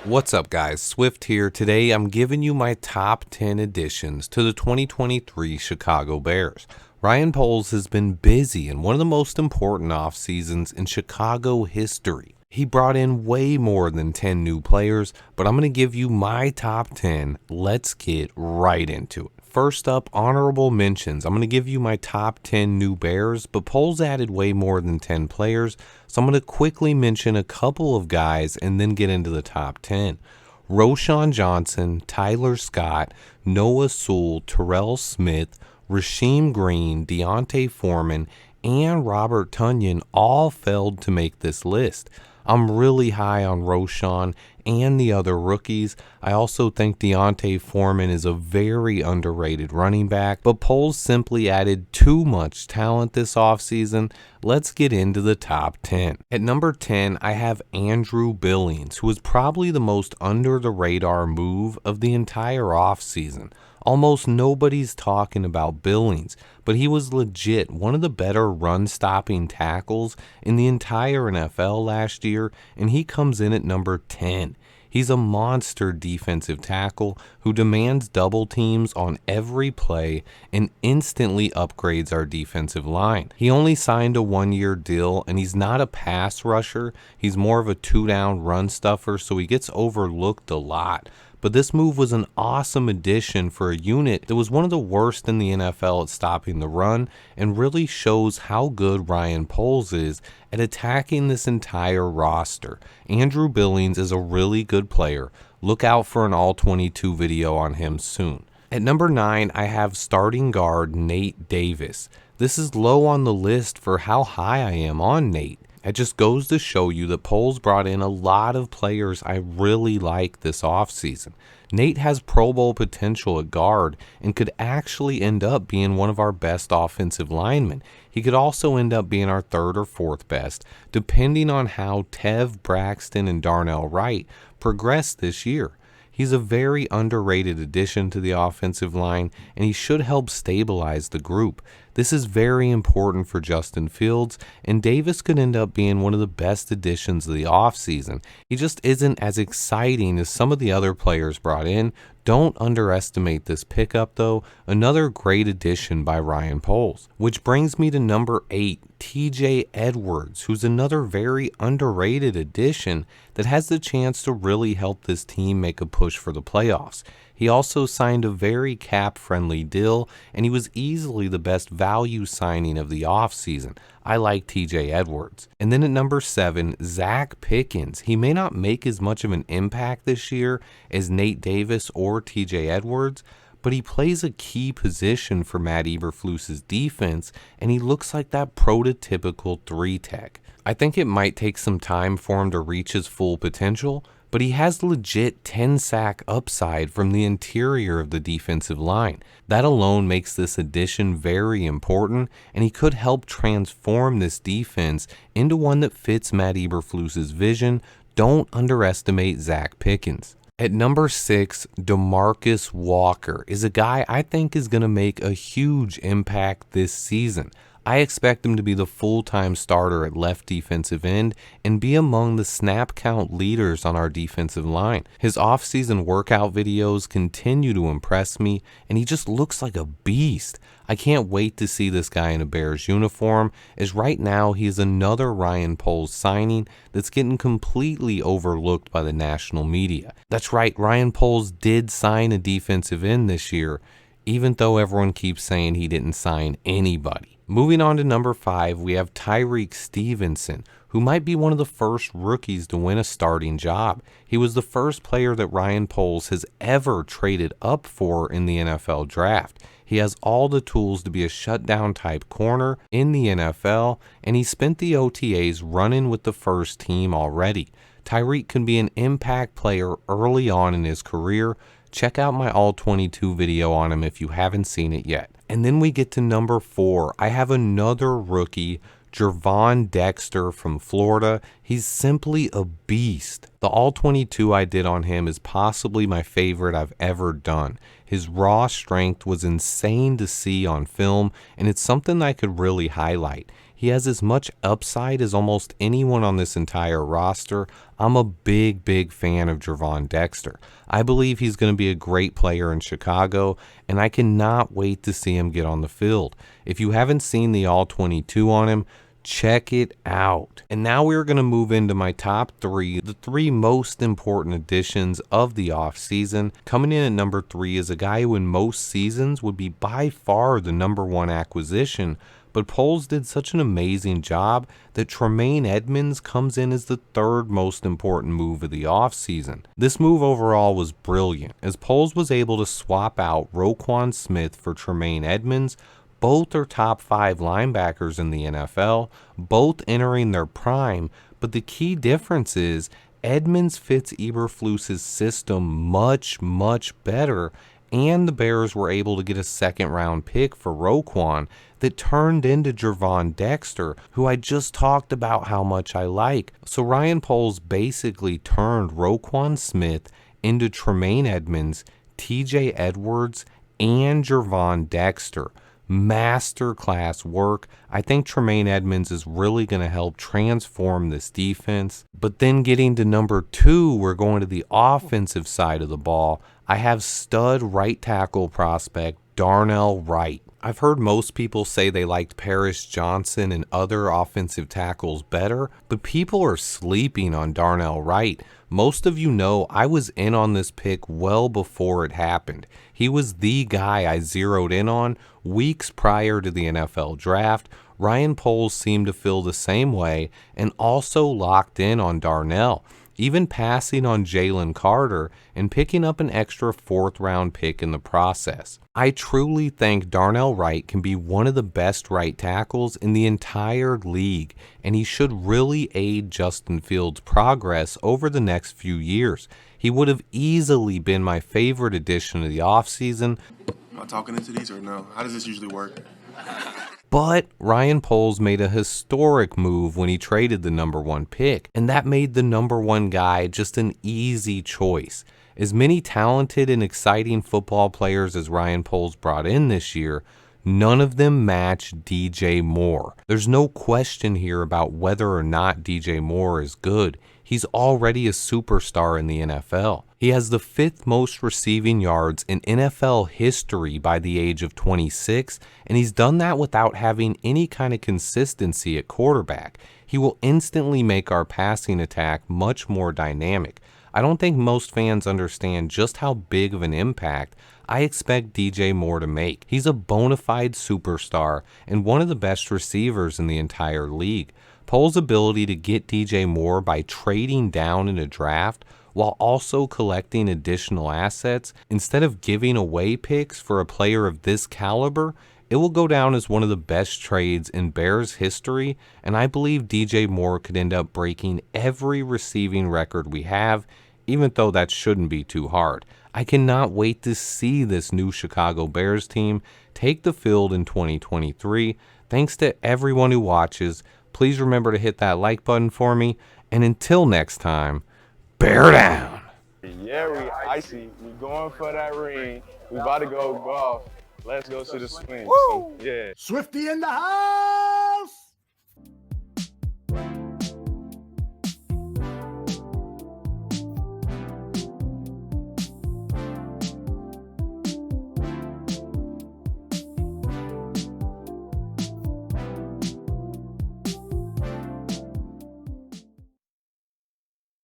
What's up, guys? Swift here. Today I'm giving you my top 10 additions to the 2023 Chicago Bears. Ryan Poles has been busy in one of the most important off seasons in Chicago history. He brought in way more than 10 new players, but I'm going to give you my top 10. Let's get right into it. First up, honorable mentions. I'm going to give you my top 10 new Bears, but Poles added way more than 10 players, so I'm going to quickly mention a couple of guys and then get into the top 10. Roschon Johnson, Tyler Scott, Noah Sewell, Terrell Smith, Rasheem Green, Deontay Foreman, and Robert Tonyan all failed to make this list. I'm really high on Roschon and the other rookies. I also think Deontay Foreman is a very underrated running back, but Poles simply added too much talent this offseason. Let's get into the top 10. At number 10, I have Andrew Billings, who is probably the most under-the-radar move of the entire offseason. Almost nobody's talking about Billings, but he was legit one of the better run-stopping tackles in the entire NFL last year, and he comes in at number 10. He's a monster defensive tackle who demands double teams on every play and instantly upgrades our defensive line. He only signed a one-year deal, and he's not a pass rusher. He's more of a two-down run stuffer, so he gets overlooked a lot. But this move was an awesome addition for a unit that was one of the worst in the NFL at stopping the run, and really shows how good Ryan Poles is at attacking this entire roster. Andrew Billings is a really good player. Look out for an all-22 video on him soon. At number 9, I have starting guard Nate Davis. This is low on the list for how high I am on Nate. It just goes to show you that Poles brought in a lot of players I really like this offseason. Nate has Pro Bowl potential at guard and could actually end up being one of our best offensive linemen. He could also end up being our third or fourth best, depending on how Tev, Braxton, and Darnell Wright progress this year. He's a very underrated addition to the offensive line, and he should help stabilize the group. This is very important for Justin Fields, and Davis could end up being one of the best additions of the offseason. He just isn't as exciting as some of the other players brought in. Don't underestimate this pickup, though. Another great addition by Ryan Poles. Which brings me to number 8, TJ Edwards, who's another very underrated addition that has the chance to really help this team make a push for the playoffs. He also signed a very cap-friendly deal, and he was easily the best value signing of the offseason. I like TJ Edwards. And then at number 7, Zach Pickens. He may not make as much of an impact this year as Nate Davis or TJ Edwards, but he plays a key position for Matt Eberflus's defense, and he looks like that prototypical 3-tech. I think it might take some time for him to reach his full potential, but he has legit 10-sack upside from the interior of the defensive line. That alone makes this addition very important, and he could help transform this defense into one that fits Matt Eberflus's vision. Don't underestimate Zach Pickens. At number 6, DeMarcus Walker is a guy I think is going to make a huge impact this season. I expect him to be the full-time starter at left defensive end and be among the snap count leaders on our defensive line. His off-season workout videos continue to impress me, and he just looks like a beast. I can't wait to see this guy in a Bears uniform, as right now he is another Ryan Poles signing that's getting completely overlooked by the national media. That's right, Ryan Poles did sign a defensive end this year, even though everyone keeps saying he didn't sign anybody. Moving on to number 5, we have Tyreek Stevenson, who might be one of the first rookies to win a starting job. He was the first player that Ryan Poles has ever traded up for in the NFL draft. He has all the tools to be a shutdown type corner in the NFL, and he spent the OTAs running with the first team already. Tyreek can be an impact player early on in his career. Check out my all-22 video on him if you haven't seen it yet. And then we get to number 4. I have another rookie, Gervon Dexter from Florida. He's simply a beast. The all-22 I did on him is possibly my favorite I've ever done. His raw strength was insane to see on film, and it's something I could really highlight. He has as much upside as almost anyone on this entire roster. I'm a big fan of Gervon Dexter. I believe he's going to be a great player in Chicago, and I cannot wait to see him get on the field. If you haven't seen the All-22 on him, check it out. And now we're going to move into my top three, the three most important additions of the offseason. Coming in at number 3 is a guy who in most seasons would be by far the number 1 acquisition, but Poles did such an amazing job that Tremaine Edmunds comes in as the 3rd most important move of the offseason. This move overall was brilliant, as Poles was able to swap out Roquan Smith for Tremaine Edmunds. Both are top 5 linebackers in the NFL, both entering their prime, but the key difference is Edmunds fits Eberflus's system much better, and the Bears were able to get a 2nd-round pick for Roquan that turned into Gervon Dexter, who I just talked about how much I like. So Ryan Poles basically turned Roquan Smith into Tremaine Edmunds, TJ Edwards, and Gervon Dexter. Masterclass work. I think Tremaine Edmunds is really going to help transform this defense. But then getting to number 2, we're going to the offensive side of the ball. I have stud right tackle prospect Darnell Wright. I've heard most people say they liked Paris Johnson and other offensive tackles better, but people are sleeping on Darnell Wright. Most of you know I was in on this pick well before it happened. He was the guy I zeroed in on weeks prior to the NFL draft. Ryan Poles seemed to feel the same way and also locked in on Darnell, even passing on Jalen Carter and picking up an extra 4th-round pick in the process. I truly think Darnell Wright can be one of the best right tackles in the entire league, and he should really aid Justin Fields' progress over the next few years. He would have easily been my favorite addition of the offseason. Am I talking into these or no? How does this usually work? But Ryan Poles made a historic move when he traded the number 1 pick, and that made the number 1 guy just an easy choice. As many talented and exciting football players as Ryan Poles brought in this year, none of them match DJ Moore. There's no question here about whether or not DJ Moore is good. He's already a superstar in the NFL. He has the 5th most receiving yards in NFL history by the age of 26, and he's done that without having any kind of consistency at quarterback. He will instantly make our passing attack much more dynamic. I don't think most fans understand just how big of an impact I expect DJ Moore to make. He's a bona fide superstar and one of the best receivers in the entire league. Poles' ability to get DJ Moore by trading down in a draft while also collecting additional assets instead of giving away picks for a player of this caliber, it will go down as one of the best trades in Bears history, and I believe DJ Moore could end up breaking every receiving record we have, even though that shouldn't be too hard. I cannot wait to see this new Chicago Bears team take the field in 2023. Thanks to everyone who watches. Please remember to hit that like button for me, and until next time, bear down. Yeah, we icy. We going for that ring. We about to go golf. Let's go to the swing. So, yeah. Swifty in the house!